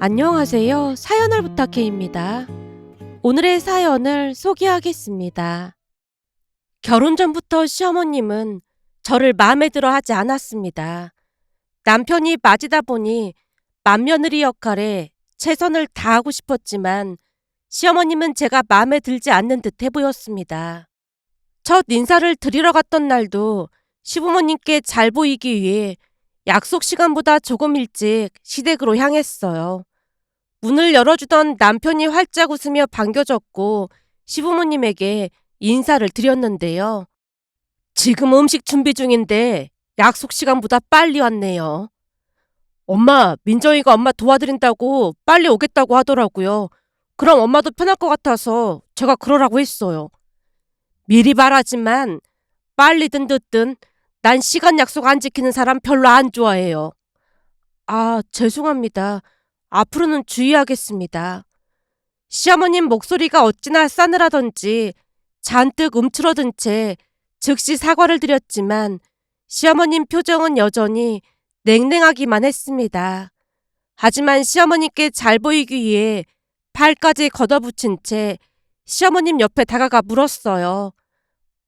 안녕하세요. 사연을 부탁해입니다. 오늘의 사연을 소개하겠습니다. 결혼 전부터 시어머님은 저를 마음에 들어 하지 않았습니다. 남편이 맞이다 보니 맏며느리 역할에 최선을 다하고 싶었지만 시어머님은 제가 마음에 들지 않는 듯해 보였습니다. 첫 인사를 드리러 갔던 날도 시부모님께 잘 보이기 위해 약속 시간보다 조금 일찍 시댁으로 향했어요. 문을 열어주던 남편이 활짝 웃으며 반겨줬고 시부모님에게 인사를 드렸는데요. 지금 음식 준비 중인데 약속 시간보다 빨리 왔네요. 엄마, 민정이가 엄마 도와드린다고 빨리 오겠다고 하더라고요. 그럼 엄마도 편할 것 같아서 제가 그러라고 했어요. 미리 말하지만 빨리든 늦든 난 시간 약속 안 지키는 사람 별로 안 좋아해요. 아, 죄송합니다. 앞으로는 주의하겠습니다. 시어머님 목소리가 어찌나 싸늘하던지 잔뜩 움츠러든 채 즉시 사과를 드렸지만 시어머님 표정은 여전히 냉랭하기만 했습니다. 하지만 시어머님께 잘 보이기 위해 팔까지 걷어붙인 채 시어머님 옆에 다가가 물었어요.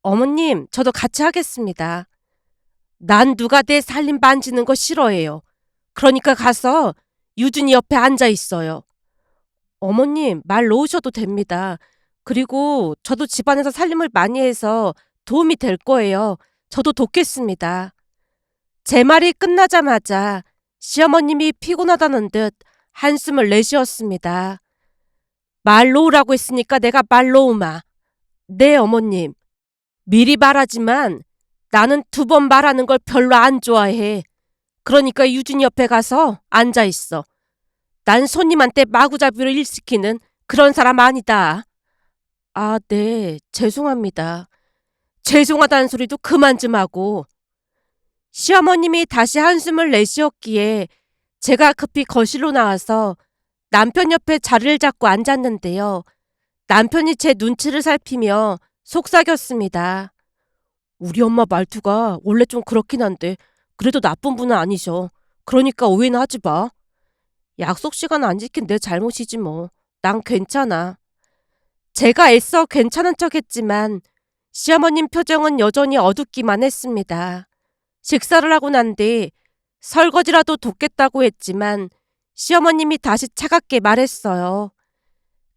어머님, 저도 같이 하겠습니다. 난 누가 내 살림 만지는 거 싫어해요. 그러니까 가서 유준이 옆에 앉아 있어요. 어머님, 말 놓으셔도 됩니다. 그리고 저도 집안에서 살림을 많이 해서 도움이 될 거예요. 저도 돕겠습니다. 제 말이 끝나자마자 시어머님이 피곤하다는 듯 한숨을 내쉬었습니다. 말 놓으라고 했으니까 내가 말 놓으마. 네, 어머님. 미리 말하지만 나는 2번 말하는 걸 별로 안 좋아해. 그러니까 유준이 옆에 가서 앉아 있어. 난 손님한테 마구잡이로 일 시키는 그런 사람 아니다. 아, 네, 죄송합니다. 죄송하다는 소리도 그만 좀 하고. 시어머님이 다시 한숨을 내쉬었기에 제가 급히 거실로 나와서 남편 옆에 자리를 잡고 앉았는데요. 남편이 제 눈치를 살피며 속삭였습니다. 우리 엄마 말투가 원래 좀 그렇긴 한데 그래도 나쁜 분은 아니셔. 그러니까 오해는 하지 마. 약속 시간 안 지킨 내 잘못이지 뭐. 난 괜찮아. 제가 애써 괜찮은 척 했지만 시어머님 표정은 여전히 어둡기만 했습니다. 식사를 하고 난 뒤 설거지라도 돕겠다고 했지만 시어머님이 다시 차갑게 말했어요.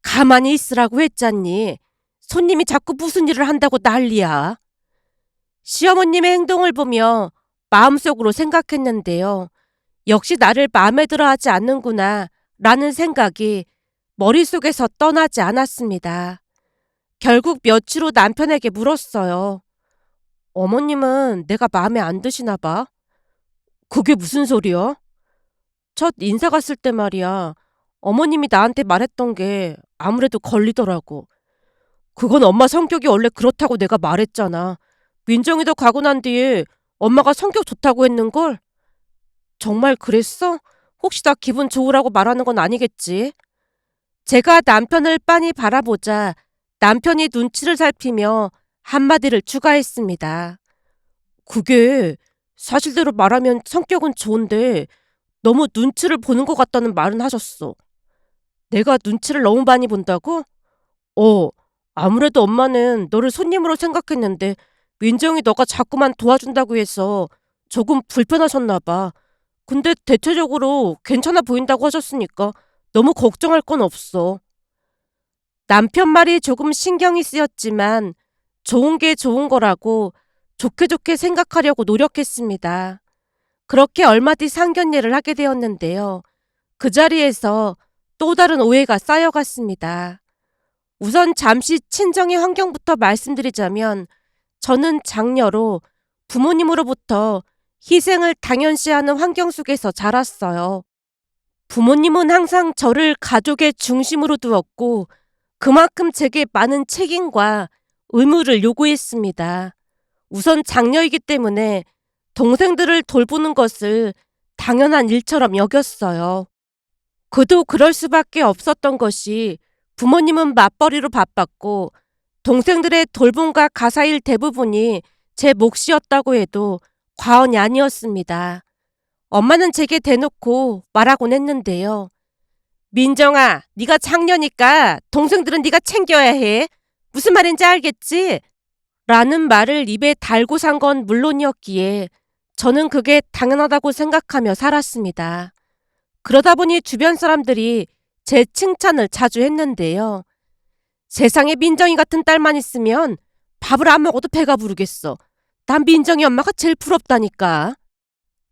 가만히 있으라고 했잖니. 손님이 자꾸 무슨 일을 한다고 난리야. 시어머님의 행동을 보며 마음속으로 생각했는데요. 역시 나를 마음에 들어 하지 않는구나 라는 생각이 머릿속에서 떠나지 않았습니다. 결국 며칠 후 남편에게 물었어요. 어머님은 내가 마음에 안 드시나 봐. 그게 무슨 소리야? 첫 인사 갔을 때 말이야. 어머님이 나한테 말했던 게 아무래도 걸리더라고. 그건 엄마 성격이 원래 그렇다고 내가 말했잖아. 민정이도 가고 난 뒤에 엄마가 성격 좋다고 했는걸? 정말 그랬어? 혹시 나 기분 좋으라고 말하는 건 아니겠지? 제가 남편을 빤히 바라보자 남편이 눈치를 살피며 한마디를 추가했습니다. 그게 사실대로 말하면 성격은 좋은데 너무 눈치를 보는 것 같다는 말은 하셨어. 내가 눈치를 너무 많이 본다고? 어, 아무래도 엄마는 너를 손님으로 생각했는데 민정이 너가 자꾸만 도와준다고 해서 조금 불편하셨나 봐. 근데 대체적으로 괜찮아 보인다고 하셨으니까 너무 걱정할 건 없어. 남편 말이 조금 신경이 쓰였지만 좋은 게 좋은 거라고 좋게 좋게 생각하려고 노력했습니다. 그렇게 얼마 뒤 상견례를 하게 되었는데요. 그 자리에서 또 다른 오해가 쌓여갔습니다. 우선 잠시 친정의 환경부터 말씀드리자면 저는 장녀로 부모님으로부터 희생을 당연시하는 환경 속에서 자랐어요. 부모님은 항상 저를 가족의 중심으로 두었고 그만큼 제게 많은 책임과 의무를 요구했습니다. 우선 장녀이기 때문에 동생들을 돌보는 것을 당연한 일처럼 여겼어요. 그도 그럴 수밖에 없었던 것이 부모님은 맞벌이로 바빴고 동생들의 돌봄과 가사일 대부분이 제 몫이었다고 해도 과언이 아니었습니다. 엄마는 제게 대놓고 말하곤 했는데요. 민정아, 네가 장녀니까 동생들은 네가 챙겨야 해. 무슨 말인지 알겠지? 라는 말을 입에 달고 산 건 물론이었기에 저는 그게 당연하다고 생각하며 살았습니다. 그러다 보니 주변 사람들이 제 칭찬을 자주 했는데요. 세상에 민정이 같은 딸만 있으면 밥을 안 먹어도 배가 부르겠어. 난 민정이 엄마가 제일 부럽다니까.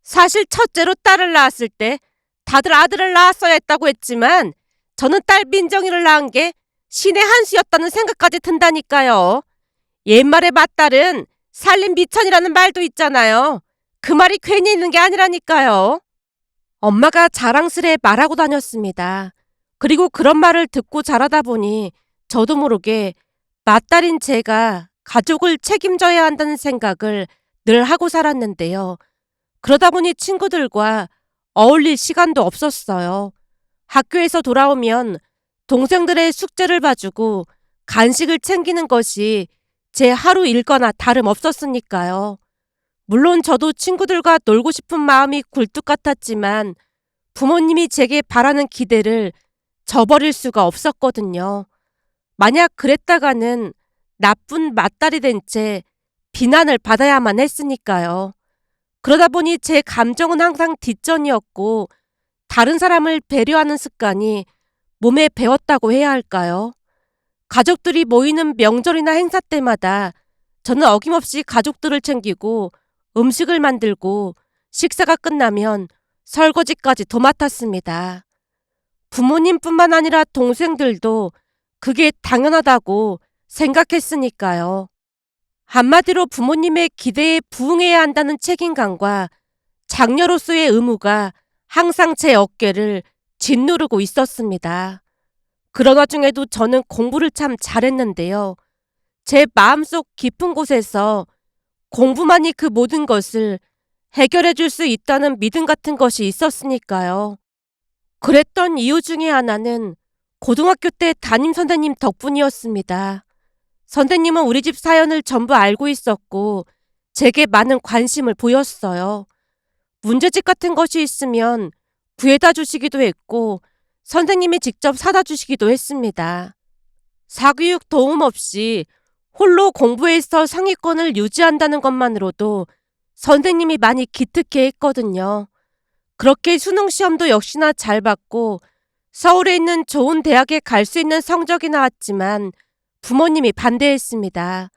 사실 첫째로 딸을 낳았을 때 다들 아들을 낳았어야 했다고 했지만 저는 딸 민정이를 낳은 게 신의 한 수였다는 생각까지 든다니까요. 옛말에 맏딸은 살림 미천이라는 말도 있잖아요. 그 말이 괜히 있는 게 아니라니까요. 엄마가 자랑스레 말하고 다녔습니다. 그리고 그런 말을 듣고 자라다 보니 저도 모르게 맏딸인 제가 가족을 책임져야 한다는 생각을 늘 하고 살았는데요. 그러다 보니 친구들과 어울릴 시간도 없었어요. 학교에서 돌아오면 동생들의 숙제를 봐주고 간식을 챙기는 것이 제 하루 일과나 다름없었으니까요. 물론 저도 친구들과 놀고 싶은 마음이 굴뚝 같았지만 부모님이 제게 바라는 기대를 저버릴 수가 없었거든요. 만약 그랬다가는 나쁜 맏딸이 된 채 비난을 받아야만 했으니까요. 그러다 보니 제 감정은 항상 뒷전이었고 다른 사람을 배려하는 습관이 몸에 배었다고 해야 할까요? 가족들이 모이는 명절이나 행사 때마다 저는 어김없이 가족들을 챙기고 음식을 만들고 식사가 끝나면 설거지까지 도맡았습니다. 부모님뿐만 아니라 동생들도 그게 당연하다고 생각했으니까요. 한마디로 부모님의 기대에 부응해야 한다는 책임감과 장녀로서의 의무가 항상 제 어깨를 짓누르고 있었습니다. 그런 와중에도 저는 공부를 참 잘했는데요. 제 마음속 깊은 곳에서 공부만이 그 모든 것을 해결해 줄 수 있다는 믿음 같은 것이 있었으니까요. 그랬던 이유 중에 하나는 고등학교 때 담임 선생님 덕분이었습니다. 선생님은 우리 집 사연을 전부 알고 있었고 제게 많은 관심을 보였어요. 문제집 같은 것이 있으면 구해다 주시기도 했고 선생님이 직접 사다 주시기도 했습니다. 사교육 도움 없이 홀로 공부해서 상위권을 유지한다는 것만으로도 선생님이 많이 기특해 했거든요. 그렇게 수능 시험도 역시나 잘 봤고 서울에 있는 좋은 대학에 갈 수 있는 성적이 나왔지만 부모님이 반대했습니다.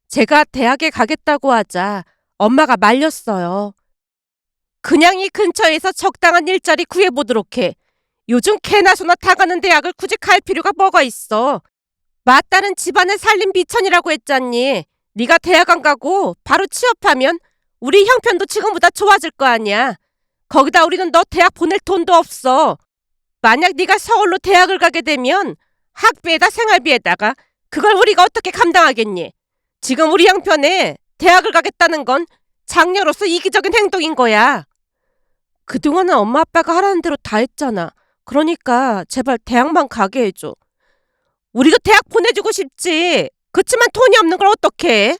제가 대학에 가겠다고 하자 엄마가 말렸어요. 그냥 이 근처에서 적당한 일자리 구해보도록 해. 요즘 개나 소나 다 가는 대학을 굳이 갈 필요가 뭐가 있어. 맏딸은 집안의 살림 비천이라고 했잖니. 네가 대학 안 가고 바로 취업하면 우리 형편도 지금보다 좋아질 거 아니야. 거기다 우리는 너 대학 보낼 돈도 없어. 만약 네가 서울로 대학을 가게 되면 학비에다 생활비에다가 그걸 우리가 어떻게 감당하겠니? 지금 우리 형편에 대학을 가겠다는 건 장녀로서 이기적인 행동인 거야. 그동안은 엄마 아빠가 하라는 대로 다 했잖아. 그러니까 제발 대학만 가게 해줘. 우리도 대학 보내주고 싶지. 그치만 돈이 없는 걸 어떡해?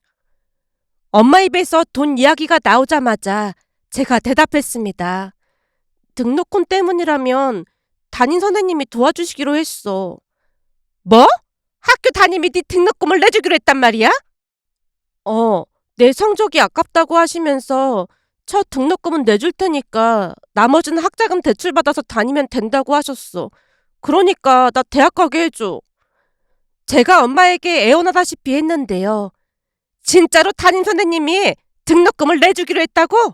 엄마 입에서 돈 이야기가 나오자마자 제가 대답했습니다. 등록금 때문이라면 담임 선생님이 도와주시기로 했어. 뭐? 학교 담임이 네 등록금을 내주기로 했단 말이야? 내 성적이 아깝다고 하시면서 첫 등록금은 내줄 테니까 나머지는 학자금 대출받아서 다니면 된다고 하셨어. 그러니까 나 대학 가게 해줘. 제가 엄마에게 애원하다시피 했는데요. 진짜로 담임 선생님이 등록금을 내주기로 했다고?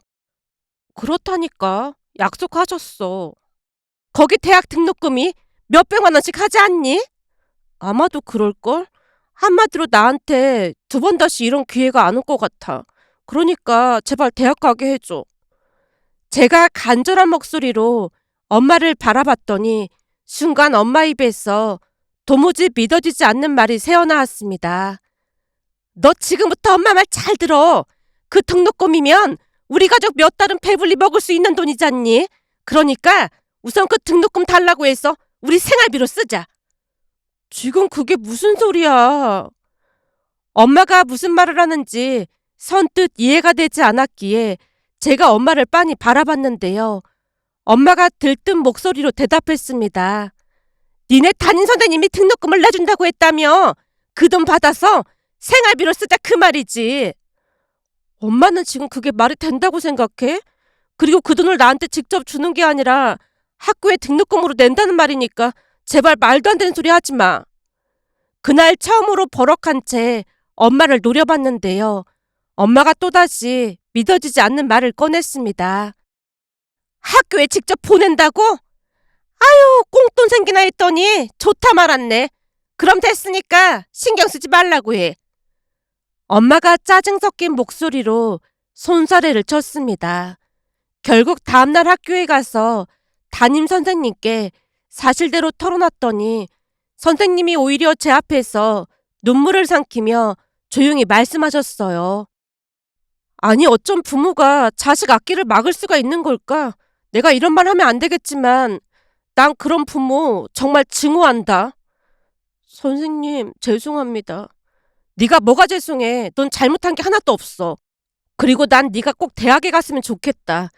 그렇다니까. 약속하셨어. 거기 대학 등록금이 몇백만 원씩 하지 않니? 아마도 그럴걸? 한마디로 나한테 두 번 다시 이런 기회가 안 올 것 같아. 그러니까 제발 대학 가게 해줘. 제가 간절한 목소리로 엄마를 바라봤더니 순간 엄마 입에서 도무지 믿어지지 않는 말이 새어나왔습니다. 너 지금부터 엄마 말 잘 들어. 그 등록금이면 우리 가족 몇 달은 배불리 먹을 수 있는 돈이잖니. 그러니까 우선 그 등록금 달라고 해서 우리 생활비로 쓰자. 지금 그게 무슨 소리야. 엄마가 무슨 말을 하는지 선뜻 이해가 되지 않았기에 제가 엄마를 빤히 바라봤는데요. 엄마가 들뜬 목소리로 대답했습니다. 니네 담임 선생님이 등록금을 내준다고 했다며. 그 돈 받아서 생활비로 쓰자 그 말이지. 엄마는 지금 그게 말이 된다고 생각해? 그리고 그 돈을 나한테 직접 주는 게 아니라 학교에 등록금으로 낸다는 말이니까 제발 말도 안 되는 소리 하지 마. 그날 처음으로 버럭한 채 엄마를 노려봤는데요. 엄마가 또다시 믿어지지 않는 말을 꺼냈습니다. 학교에 직접 보낸다고? 아유, 꽁돈 생기나 했더니 좋다 말았네. 그럼 됐으니까 신경 쓰지 말라고 해. 엄마가 짜증 섞인 목소리로 손사래를 쳤습니다. 결국 다음날 학교에 가서 담임 선생님께 사실대로 털어놨더니 선생님이 오히려 제 앞에서 눈물을 삼키며 조용히 말씀하셨어요. 아니, 어쩜 부모가 자식 앞길을 막을 수가 있는 걸까? 내가 이런 말 하면 안 되겠지만 난 그런 부모 정말 증오한다. 선생님, 죄송합니다. 네가 뭐가 죄송해. 넌 잘못한 게 하나도 없어. 그리고 난 네가 꼭 대학에 갔으면 좋겠다.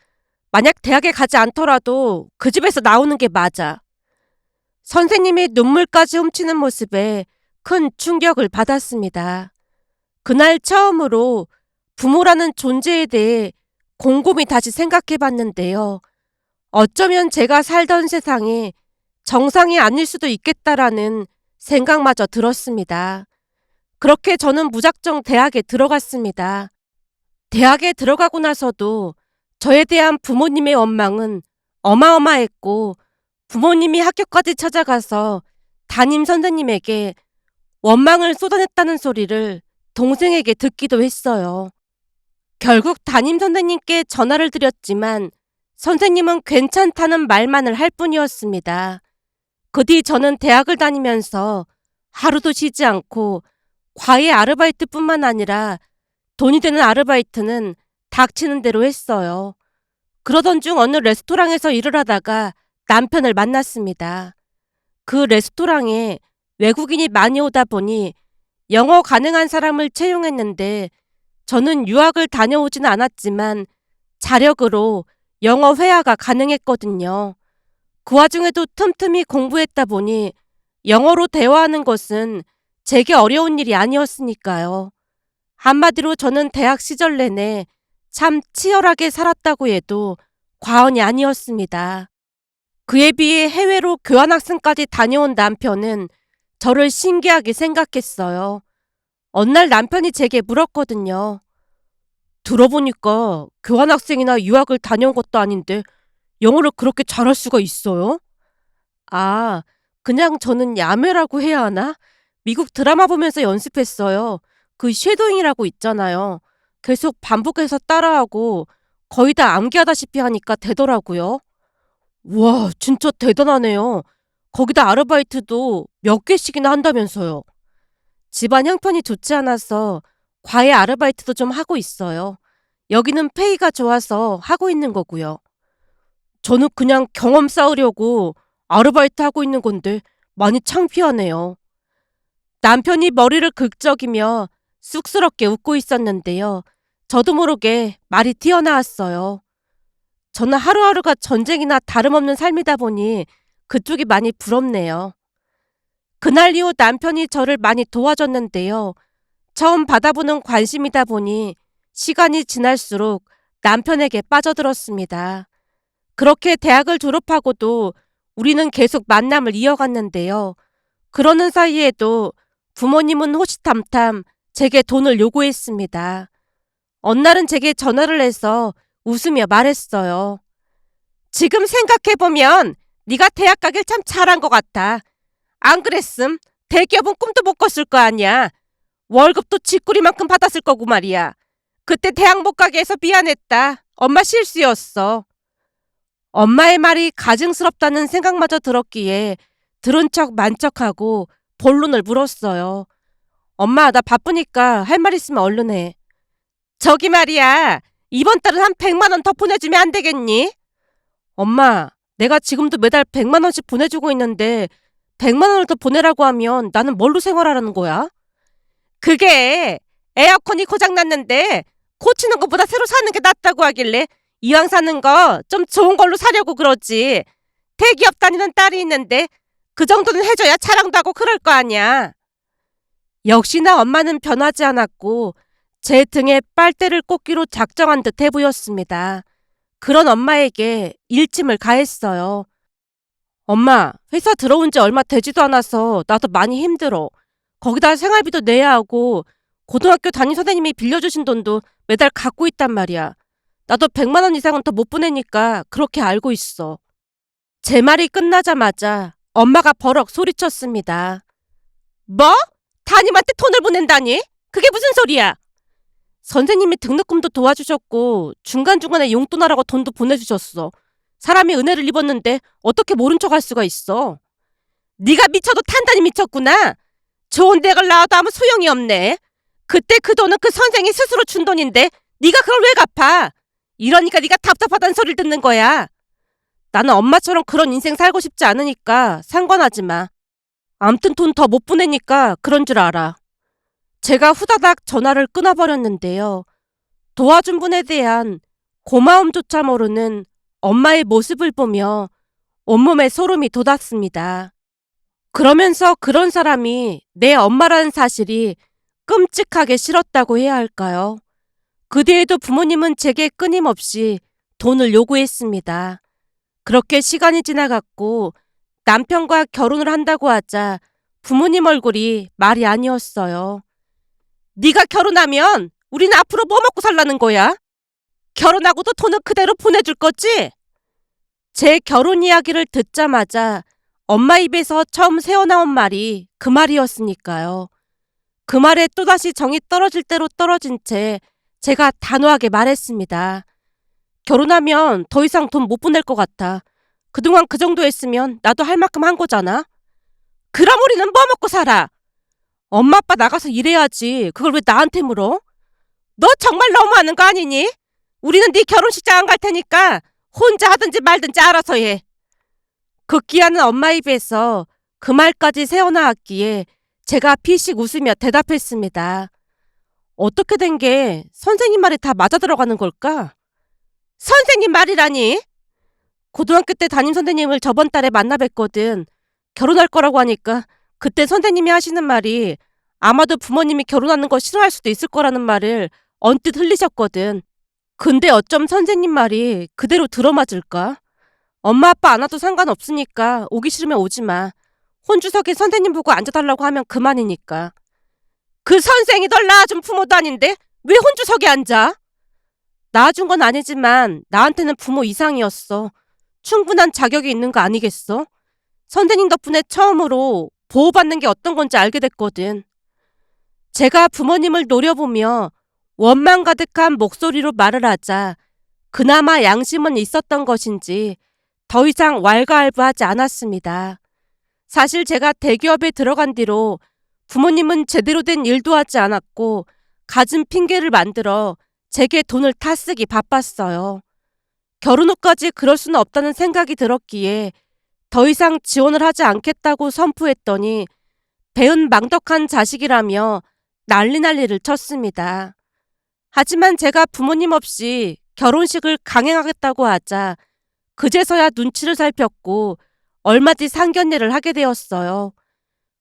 만약 대학에 가지 않더라도 그 집에서 나오는 게 맞아. 선생님이 눈물까지 훔치는 모습에 큰 충격을 받았습니다. 그날 처음으로 부모라는 존재에 대해 곰곰이 다시 생각해 봤는데요. 어쩌면 제가 살던 세상이 정상이 아닐 수도 있겠다라는 생각마저 들었습니다. 그렇게 저는 무작정 대학에 들어갔습니다. 대학에 들어가고 나서도 저에 대한 부모님의 원망은 어마어마했고 부모님이 학교까지 찾아가서 담임 선생님에게 원망을 쏟아냈다는 소리를 동생에게 듣기도 했어요. 결국 담임 선생님께 전화를 드렸지만 선생님은 괜찮다는 말만을 할 뿐이었습니다. 그 뒤 저는 대학을 다니면서 하루도 쉬지 않고 과외 아르바이트뿐만 아니라 돈이 되는 아르바이트는 닥치는 대로 했어요. 그러던 중 어느 레스토랑에서 일을 하다가 남편을 만났습니다. 그 레스토랑에 외국인이 많이 오다 보니 영어 가능한 사람을 채용했는데 저는 유학을 다녀오지는 않았지만 자력으로 영어 회화가 가능했거든요. 그 와중에도 틈틈이 공부했다 보니 영어로 대화하는 것은 제게 어려운 일이 아니었으니까요. 한마디로 저는 대학 시절 내내 참 치열하게 살았다고 해도 과언이 아니었습니다. 그에 비해 해외로 교환학생까지 다녀온 남편은 저를 신기하게 생각했어요. 어느 날 남편이 제게 물었거든요. 들어보니까 교환학생이나 유학을 다녀온 것도 아닌데 영어를 그렇게 잘할 수가 있어요? 아, 그냥 저는 야매라고 해야 하나? 미국 드라마 보면서 연습했어요. 그 쉐도잉이라고 있잖아요. 계속 반복해서 따라하고 거의 다 암기하다시피 하니까 되더라고요. 와, 진짜 대단하네요. 거기다 아르바이트도 몇 개씩이나 한다면서요. 집안 형편이 좋지 않아서 과외 아르바이트도 좀 하고 있어요. 여기는 페이가 좋아서 하고 있는 거고요. 저는 그냥 경험 쌓으려고 아르바이트 하고 있는 건데 많이 창피하네요. 남편이 머리를 긁적이며 쑥스럽게 웃고 있었는데요. 저도 모르게 말이 튀어나왔어요. 저는 하루하루가 전쟁이나 다름없는 삶이다 보니 그쪽이 많이 부럽네요. 그날 이후 남편이 저를 많이 도와줬는데요. 처음 받아보는 관심이다 보니 시간이 지날수록 남편에게 빠져들었습니다. 그렇게 대학을 졸업하고도 우리는 계속 만남을 이어갔는데요. 그러는 사이에도 부모님은 호시탐탐 제게 돈을 요구했습니다. 어느 날은 제게 전화를 해서 웃으며 말했어요. 지금 생각해보면 네가 대학 가길 참 잘한 것 같아. 안 그랬음 대기업은 꿈도 못 꿨을 거 아니야. 월급도 쥐꼬리만큼 받았을 거고 말이야. 그때 대학 못 가게 해서 미안했다. 엄마 실수였어. 엄마의 말이 가증스럽다는 생각마저 들었기에 들은 척 만척하고 본론을 물었어요. 엄마, 나 바쁘니까 할 말 있으면 얼른 해. 저기 말이야. 이번 달은 한 100만 원 더 보내주면 안 되겠니? 엄마, 내가 지금도 매달 100만 원씩 보내주고 있는데 100만 원을 더 보내라고 하면 나는 뭘로 생활하라는 거야? 그게 에어컨이 고장났는데 고치는 것보다 새로 사는 게 낫다고 하길래 이왕 사는 거 좀 좋은 걸로 사려고 그러지. 대기업 다니는 딸이 있는데 그 정도는 해줘야 자랑도 하고 그럴 거 아니야. 역시나 엄마는 변하지 않았고 제 등에 빨대를 꽂기로 작정한 듯해 보였습니다. 그런 엄마에게 일침을 가했어요. 엄마, 회사 들어온 지 얼마 되지도 않아서 나도 많이 힘들어. 거기다 생활비도 내야 하고 고등학교 담임 선생님이 빌려주신 돈도 매달 갖고 있단 말이야. 나도 100만 원 이상은 더 못 보내니까 그렇게 알고 있어. 제 말이 끝나자마자 엄마가 버럭 소리쳤습니다. 뭐? 담임한테 돈을 보낸다니? 그게 무슨 소리야? 선생님이 등록금도 도와주셨고 중간중간에 용돈하라고 돈도 보내주셨어. 사람이 은혜를 입었는데 어떻게 모른 척 할 수가 있어. 네가 미쳐도 단단히 미쳤구나. 좋은 대학을 나와도 아무 소용이 없네. 그때 그 돈은 그 선생이 스스로 준 돈인데 네가 그걸 왜 갚아? 이러니까 네가 답답하다는 소리를 듣는 거야. 나는 엄마처럼 그런 인생 살고 싶지 않으니까 상관하지 마. 암튼 돈 더 못 보내니까 그런 줄 알아. 제가 후다닥 전화를 끊어버렸는데요. 도와준 분에 대한 고마움조차 모르는 엄마의 모습을 보며 온몸에 소름이 돋았습니다. 그러면서 그런 사람이 내 엄마라는 사실이 끔찍하게 싫었다고 해야 할까요? 그 뒤에도 부모님은 제게 끊임없이 돈을 요구했습니다. 그렇게 시간이 지나갔고 남편과 결혼을 한다고 하자 부모님 얼굴이 말이 아니었어요. 네가 결혼하면 우리는 앞으로 뭐 먹고 살라는 거야? 결혼하고도 돈은 그대로 보내줄 거지? 제 결혼 이야기를 듣자마자 엄마 입에서 처음 새어나온 말이 그 말이었으니까요. 그 말에 또다시 정이 떨어질 대로 떨어진 채 제가 단호하게 말했습니다. 결혼하면 더 이상 돈 못 보낼 것 같아. 그동안 그 정도 했으면 나도 할 만큼 한 거잖아. 그럼 우리는 뭐 먹고 살아? 엄마 아빠 나가서 일해야지. 그걸 왜 나한테 물어? 너 정말 너무하는 거 아니니? 우리는 네 결혼식장 안 갈 테니까 혼자 하든지 말든지 알아서 해. 극기하는 엄마 입에서 그 말까지 새어나왔기에 제가 피식 웃으며 대답했습니다. 어떻게 된 게 선생님 말이 다 맞아 들어가는 걸까? 선생님 말이라니? 고등학교 때 담임 선생님을 저번 달에 만나 뵀거든. 결혼할 거라고 하니까 그때 선생님이 하시는 말이 아마도 부모님이 결혼하는 거 싫어할 수도 있을 거라는 말을 언뜻 흘리셨거든. 근데 어쩜 선생님 말이 그대로 들어맞을까? 엄마 아빠 안 와도 상관없으니까 오기 싫으면 오지 마. 혼주석에 선생님 보고 앉아달라고 하면 그만이니까. 그 선생이 널 낳아준 부모도 아닌데 왜 혼주석에 앉아? 낳아준 건 아니지만 나한테는 부모 이상이었어. 충분한 자격이 있는 거 아니겠어? 선생님 덕분에 처음으로 보호받는 게 어떤 건지 알게 됐거든. 제가 부모님을 노려보며 원망 가득한 목소리로 말을 하자 그나마 양심은 있었던 것인지 더 이상 왈가왈부하지 않았습니다. 사실 제가 대기업에 들어간 뒤로 부모님은 제대로 된 일도 하지 않았고 갖은 핑계를 만들어 제게 돈을 타쓰기 바빴어요. 결혼 후까지 그럴 수는 없다는 생각이 들었기에 더 이상 지원을 하지 않겠다고 선포했더니 배은 망덕한 자식이라며 난리를 쳤습니다. 하지만 제가 부모님 없이 결혼식을 강행하겠다고 하자 그제서야 눈치를 살폈고 얼마 뒤 상견례를 하게 되었어요.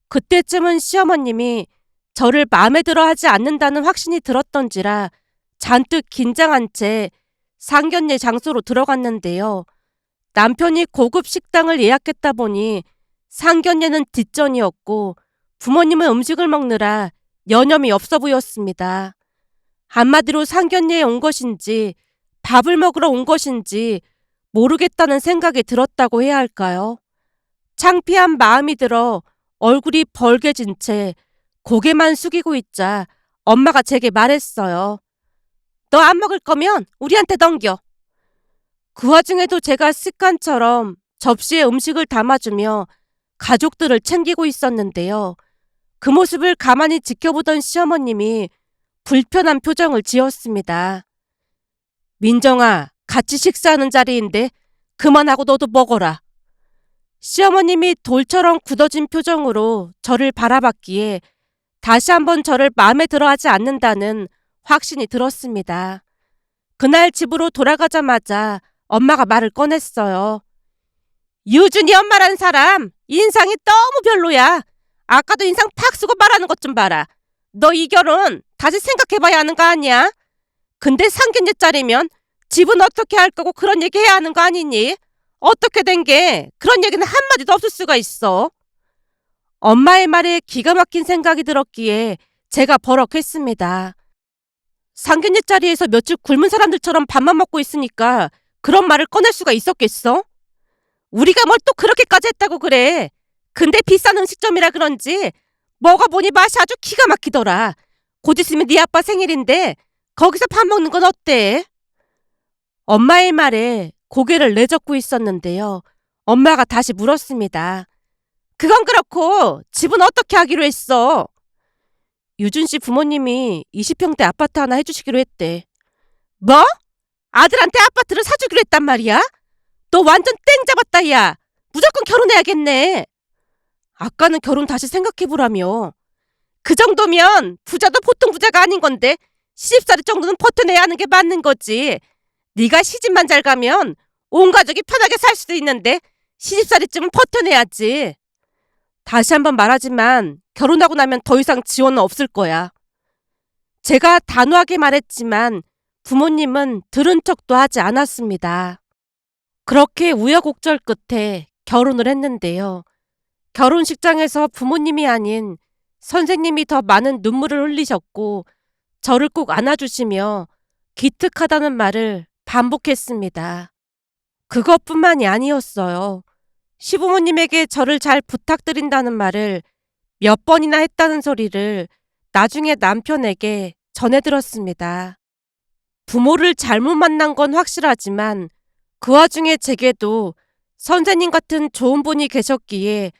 그때쯤은 시어머님이 저를 마음에 들어 하지 않는다는 확신이 들었던지라 잔뜩 긴장한 채 상견례 장소로 들어갔는데요. 남편이 고급 식당을 예약했다 보니 상견례는 뒷전이었고 부모님은 음식을 먹느라 여념이 없어 보였습니다. 한마디로 상견례에 온 것인지 밥을 먹으러 온 것인지 모르겠다는 생각이 들었다고 해야 할까요? 창피한 마음이 들어 얼굴이 벌개진 채 고개만 숙이고 있자 엄마가 제게 말했어요. 너 안 먹을 거면 우리한테 넘겨. 그 와중에도 제가 습관처럼 접시에 음식을 담아주며 가족들을 챙기고 있었는데요. 그 모습을 가만히 지켜보던 시어머님이 불편한 표정을 지었습니다. 민정아, 같이 식사하는 자리인데 그만하고 너도 먹어라. 시어머님이 돌처럼 굳어진 표정으로 저를 바라봤기에 다시 한번 저를 마음에 들어하지 않는다는 확신이 들었습니다. 그날 집으로 돌아가자마자 엄마가 말을 꺼냈어요. 유준이 엄마란 사람 인상이 너무 별로야. 아까도 인상 팍 쓰고 말하는 것 좀 봐라. 너 이 결혼 다시 생각해봐야 하는 거 아니야? 근데 상견례짜리면 집은 어떻게 할 거고 그런 얘기 해야 하는 거 아니니? 어떻게 된 게 그런 얘기는 한마디도 없을 수가 있어. 엄마의 말에 기가 막힌 생각이 들었기에 제가 버럭했습니다. 상견례 자리에서 며칠 굶은 사람들처럼 밥만 먹고 있으니까 그런 말을 꺼낼 수가 있었겠어? 우리가 뭘 또 그렇게까지 했다고 그래. 근데 비싼 음식점이라 그런지 먹어보니 맛이 아주 기가 막히더라. 곧 있으면 네 아빠 생일인데 거기서 밥 먹는 건 어때? 엄마의 말에 고개를 내젓고 있었는데요. 엄마가 다시 물었습니다. 그건 그렇고 집은 어떻게 하기로 했어? 유준 씨 부모님이 20평대 아파트 하나 해주시기로 했대. 뭐? 아들한테 아파트를 사주기로 했단 말이야? 너 완전 땡 잡았다, 야. 무조건 결혼해야겠네. 아까는 결혼 다시 생각해보라며. 그 정도면 부자도 보통 부자가 아닌 건데 시집살이 정도는 버텨내야 하는 게 맞는 거지. 네가 시집만 잘 가면 온 가족이 편하게 살 수도 있는데 시집살이쯤은 버텨내야지. 다시 한번 말하지만 결혼하고 나면 더 이상 지원은 없을 거야. 제가 단호하게 말했지만 부모님은 들은 척도 하지 않았습니다. 그렇게 우여곡절 끝에 결혼을 했는데요. 결혼식장에서 부모님이 아닌 선생님이 더 많은 눈물을 흘리셨고 저를 꼭 안아주시며 기특하다는 말을 반복했습니다. 그것뿐만이 아니었어요. 시부모님에게 저를 잘 부탁드린다는 말을 몇 번이나 했다는 소리를 나중에 남편에게 전해들었습니다. 부모를 잘못 만난 건 확실하지만 그 와중에 제게도 선생님 같은 좋은 분이 계셨기에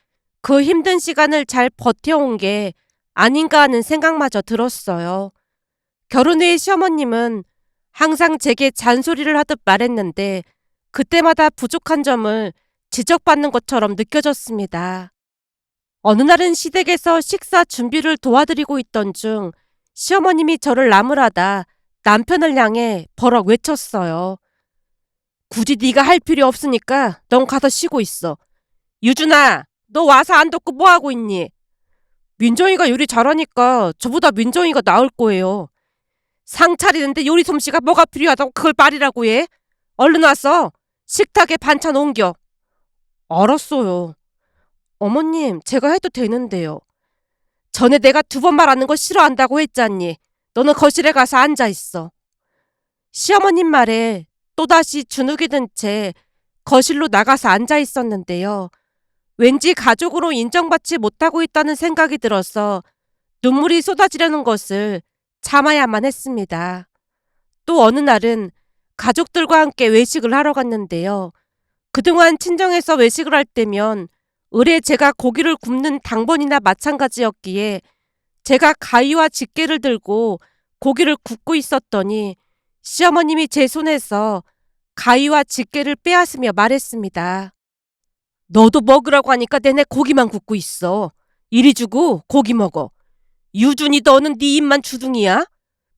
그 힘든 시간을 잘 버텨온 게 아닌가 하는 생각마저 들었어요. 결혼 후에 시어머님은 항상 제게 잔소리를 하듯 말했는데 그때마다 부족한 점을 지적받는 것처럼 느껴졌습니다. 어느 날은 시댁에서 식사 준비를 도와드리고 있던 중 시어머님이 저를 나무라다 남편을 향해 버럭 외쳤어요. 굳이 네가 할 필요 없으니까 넌 가서 쉬고 있어. 유준아, 너 와서 안 돕고 뭐하고 있니? 민정이가 요리 잘하니까 저보다 민정이가 나을 거예요. 상 차리는데 요리 솜씨가 뭐가 필요하다고 그걸 말이라고 해? 얼른 와서 식탁에 반찬 옮겨. 알았어요. 어머님, 제가 해도 되는데요. 전에 내가 2번 말하는 거 싫어한다고 했잖니. 너는 거실에 가서 앉아있어. 시어머님 말에 또다시 주눅이 든 채 거실로 나가서 앉아있었는데요. 왠지 가족으로 인정받지 못하고 있다는 생각이 들어서 눈물이 쏟아지려는 것을 참아야만 했습니다. 또 어느 날은 가족들과 함께 외식을 하러 갔는데요. 그동안 친정에서 외식을 할 때면 을에 제가 고기를 굽는 당번이나 마찬가지였기에 제가 가위와 집게를 들고 고기를 굽고 있었더니 시어머님이 제 손에서 가위와 집게를 빼앗으며 말했습니다. 너도 먹으라고 하니까 내내 고기만 굽고 있어. 이리 주고 고기 먹어. 유준이 너는 네 입만 주둥이야?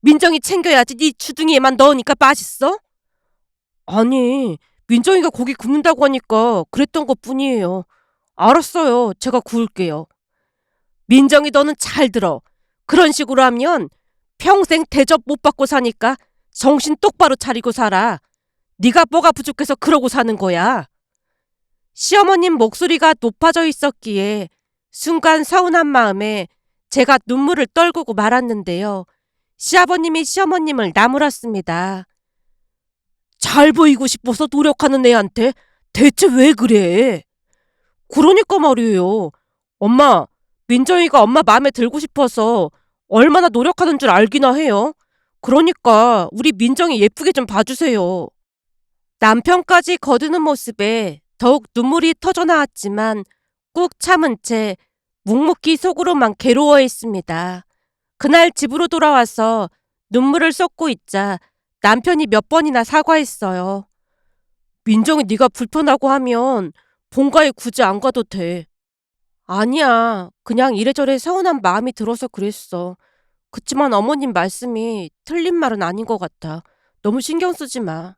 민정이 챙겨야지 네 주둥이에만 넣으니까 맛있어? 아니, 민정이가 고기 굽는다고 하니까 그랬던 것뿐이에요. 알았어요. 제가 구울게요. 민정이 너는 잘 들어. 그런 식으로 하면 평생 대접 못 받고 사니까 정신 똑바로 차리고 살아. 네가 뭐가 부족해서 그러고 사는 거야. 시어머님 목소리가 높아져 있었기에 순간 서운한 마음에 제가 눈물을 떨구고 말았는데요. 시아버님이 시어머님을 나무랐습니다. 잘 보이고 싶어서 노력하는 애한테 대체 왜 그래? 그러니까 말이에요. 엄마, 민정이가 엄마 마음에 들고 싶어서 얼마나 노력하는 줄 알기나 해요. 그러니까 우리 민정이 예쁘게 좀 봐주세요. 남편까지 거드는 모습에 더욱 눈물이 터져나왔지만 꾹 참은 채 묵묵히 속으로만 괴로워했습니다. 그날 집으로 돌아와서 눈물을 쏟고 있자 남편이 몇 번이나 사과했어요. 민정이 네가 불편하고 하면 본가에 굳이 안 가도 돼. 아니야. 그냥 이래저래 서운한 마음이 들어서 그랬어. 그치만 어머님 말씀이 틀린 말은 아닌 것 같아. 너무 신경 쓰지 마.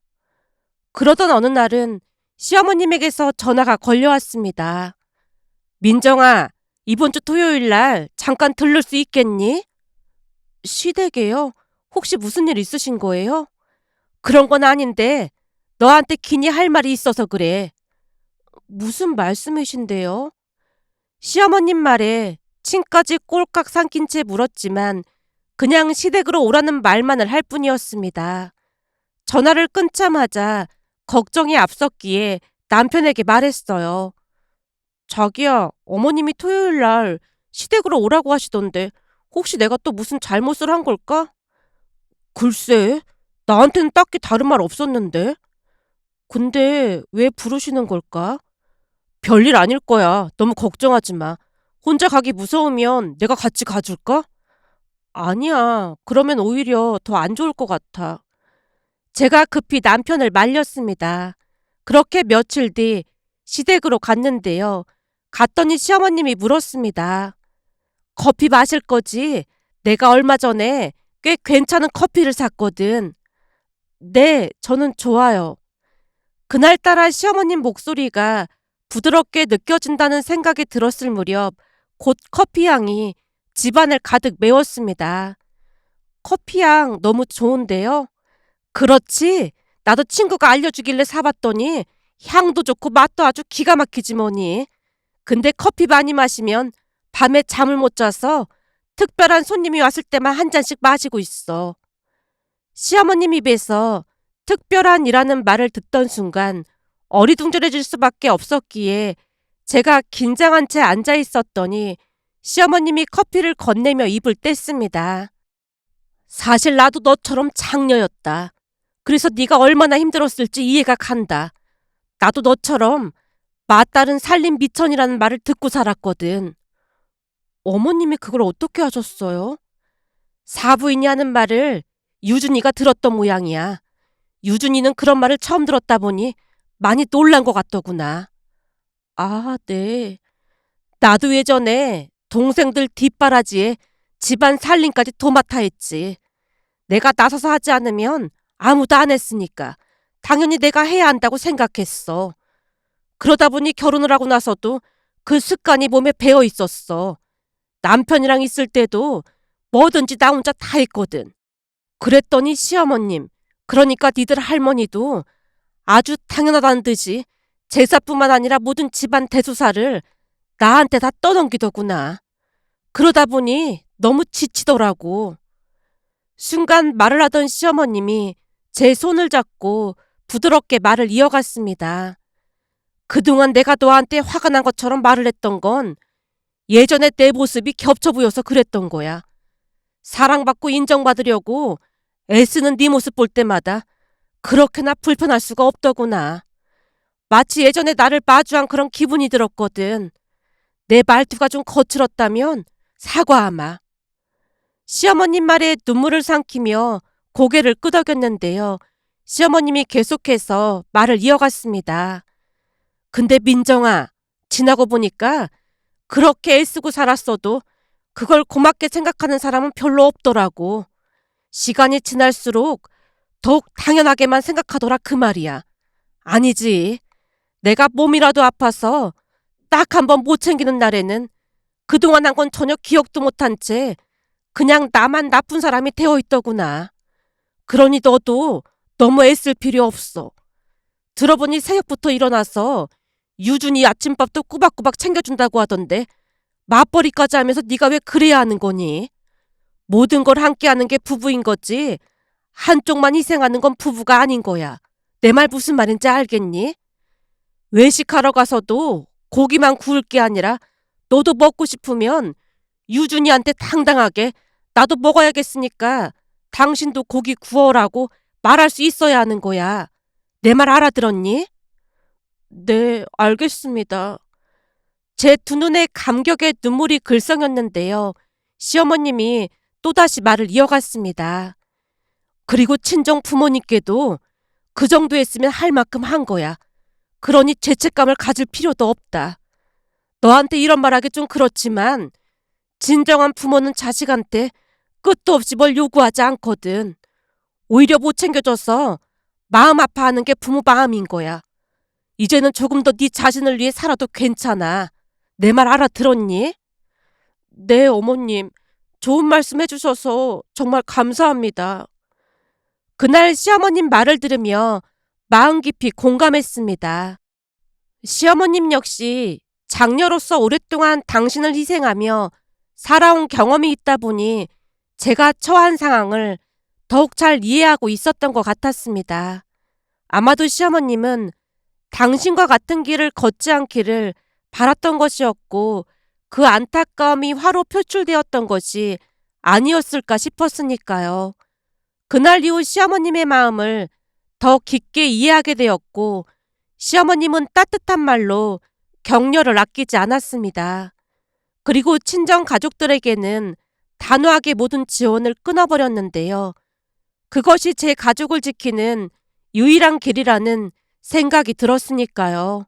그러던 어느 날은 시어머님에게서 전화가 걸려왔습니다. 민정아, 이번 주 토요일 날 잠깐 들를 수 있겠니? 시댁에요? 혹시 무슨 일 있으신 거예요? 그런 건 아닌데 너한테 긴히 할 말이 있어서 그래. 무슨 말씀이신데요? 시어머님 말에 침까지 꼴깍 삼킨 채 물었지만 그냥 시댁으로 오라는 말만을 할 뿐이었습니다. 전화를 끊자마자 걱정이 앞섰기에 남편에게 말했어요. 자기야, 어머님이 토요일 날 시댁으로 오라고 하시던데 혹시 내가 또 무슨 잘못을 한 걸까? 글쎄, 나한테는 딱히 다른 말 없었는데. 근데 왜 부르시는 걸까? 별일 아닐 거야. 너무 걱정하지 마. 혼자 가기 무서우면 내가 같이 가줄까? 아니야. 그러면 오히려 더 안 좋을 것 같아. 제가 급히 남편을 말렸습니다. 그렇게 며칠 뒤 시댁으로 갔는데요. 갔더니 시어머님이 물었습니다. 커피 마실 거지? 내가 얼마 전에 꽤 괜찮은 커피를 샀거든. 네, 저는 좋아요. 그날따라 시어머님 목소리가 부드럽게 느껴진다는 생각이 들었을 무렵 곧 커피향이 집안을 가득 메웠습니다. 커피향 너무 좋은데요? 그렇지. 나도 친구가 알려주길래 사봤더니 향도 좋고 맛도 아주 기가 막히지 뭐니. 근데 커피 많이 마시면 밤에 잠을 못 자서 특별한 손님이 왔을 때만 한 잔씩 마시고 있어. 시어머님 입에서 특별한이라는 말을 듣던 순간 어리둥절해질 수밖에 없었기에 제가 긴장한 채 앉아 있었더니 시어머님이 커피를 건네며 입을 뗐습니다. 사실 나도 너처럼 장녀였다. 그래서 네가 얼마나 힘들었을지 이해가 간다. 나도 너처럼 맞다른 살림 미천이라는 말을 듣고 살았거든. 어머님이 그걸 어떻게 하셨어요? 사부인이 하는 말을 유준이가 들었던 모양이야. 유준이는 그런 말을 처음 들었다 보니 많이 놀란 것 같더구나. 아, 네. 나도 예전에 동생들 뒷바라지에 집안 살림까지 도맡아 했지. 내가 나서서 하지 않으면 아무도 안 했으니까 당연히 내가 해야 한다고 생각했어. 그러다 보니 결혼을 하고 나서도 그 습관이 몸에 배어 있었어. 남편이랑 있을 때도 뭐든지 나 혼자 다 했거든. 그랬더니 시어머님, 그러니까 니들 할머니도 아주 당연하다는 듯이 제사뿐만 아니라 모든 집안 대소사를 나한테 다 떠넘기더구나. 그러다 보니 너무 지치더라고. 순간 말을 하던 시어머님이 제 손을 잡고 부드럽게 말을 이어갔습니다. 그동안 내가 너한테 화가 난 것처럼 말을 했던 건 예전에 내 모습이 겹쳐 보여서 그랬던 거야. 사랑받고 인정받으려고 애쓰는 네 모습 볼 때마다 그렇게나 불편할 수가 없더구나. 마치 예전에 나를 마주한 그런 기분이 들었거든. 내 말투가 좀 거칠었다면 사과하마. 시어머님 말에 눈물을 삼키며 고개를 끄덕였는데요. 시어머님이 계속해서 말을 이어갔습니다. 근데 민정아, 지나고 보니까 그렇게 애쓰고 살았어도 그걸 고맙게 생각하는 사람은 별로 없더라고. 시간이 지날수록 더욱 당연하게만 생각하더라 그 말이야. 아니지. 내가 몸이라도 아파서 딱 한 번 못 챙기는 날에는 그동안 한 건 전혀 기억도 못한 채 그냥 나만 나쁜 사람이 되어 있더구나. 그러니 너도 너무 애쓸 필요 없어. 들어보니 새벽부터 일어나서 유준이 아침밥도 꾸박꾸박 챙겨준다고 하던데 맞벌이까지 하면서 네가 왜 그래야 하는 거니? 모든 걸 함께 하는 게 부부인 거지 한쪽만 희생하는 건 부부가 아닌 거야. 내 말 무슨 말인지 알겠니? 외식하러 가서도 고기만 구울 게 아니라 너도 먹고 싶으면 유준이한테 당당하게 나도 먹어야겠으니까 당신도 고기 구워라고 말할 수 있어야 하는 거야. 내 말 알아들었니? 네, 알겠습니다. 제 두 눈에 감격의 눈물이 글썽였는데요. 시어머님이 또다시 말을 이어갔습니다. 그리고 친정 부모님께도 그 정도 했으면 할 만큼 한 거야. 그러니 죄책감을 가질 필요도 없다. 너한테 이런 말하기 좀 그렇지만 진정한 부모는 자식한테 끝도 없이 뭘 요구하지 않거든. 오히려 못 챙겨줘서 마음 아파하는 게 부모 마음인 거야. 이제는 조금 더 네 자신을 위해 살아도 괜찮아. 내 말 알아들었니? 네, 어머님. 좋은 말씀 해주셔서 정말 감사합니다. 그날 시어머님 말을 들으며 마음 깊이 공감했습니다. 시어머님 역시 장녀로서 오랫동안 당신을 희생하며 살아온 경험이 있다 보니 제가 처한 상황을 더욱 잘 이해하고 있었던 것 같았습니다. 아마도 시어머님은 당신과 같은 길을 걷지 않기를 바랐던 것이었고 그 안타까움이 화로 표출되었던 것이 아니었을까 싶었으니까요. 그날 이후 시어머님의 마음을 더 깊게 이해하게 되었고 시어머님은 따뜻한 말로 격려를 아끼지 않았습니다. 그리고 친정 가족들에게는 단호하게 모든 지원을 끊어버렸는데요. 그것이 제 가족을 지키는 유일한 길이라는 생각이 들었으니까요.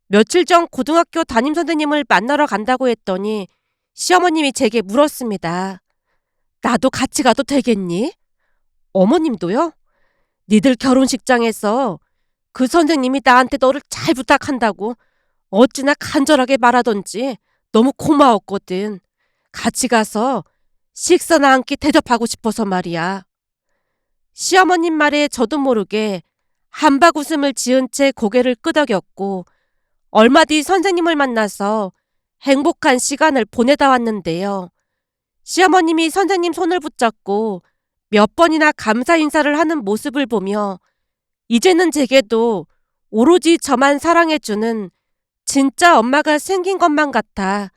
며칠 전 고등학교 담임선생님을 만나러 간다고 했더니 시어머님이 제게 물었습니다. 나도 같이 가도 되겠니? 어머님도요? 니들 결혼식장에서 그 선생님이 나한테 너를 잘 부탁한다고 어찌나 간절하게 말하던지 너무 고마웠거든. 같이 가서 식사나 한 끼 대접하고 싶어서 말이야. 시어머님 말에 저도 모르게 한박 웃음을 지은 채 고개를 끄덕였고 얼마 뒤 선생님을 만나서 행복한 시간을 보내다 왔는데요. 시어머님이 선생님 손을 붙잡고 몇 번이나 감사 인사를 하는 모습을 보며 이제는 제게도 오로지 저만 사랑해주는 진짜 엄마가 생긴 것만 같아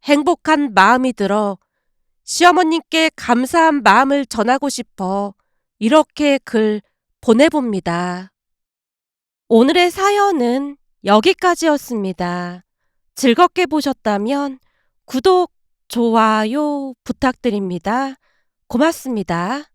행복한 마음이 들어 시어머님께 감사한 마음을 전하고 싶어 이렇게 글 보내봅니다. 오늘의 사연은 여기까지였습니다. 즐겁게 보셨다면 구독, 좋아요 부탁드립니다. 고맙습니다.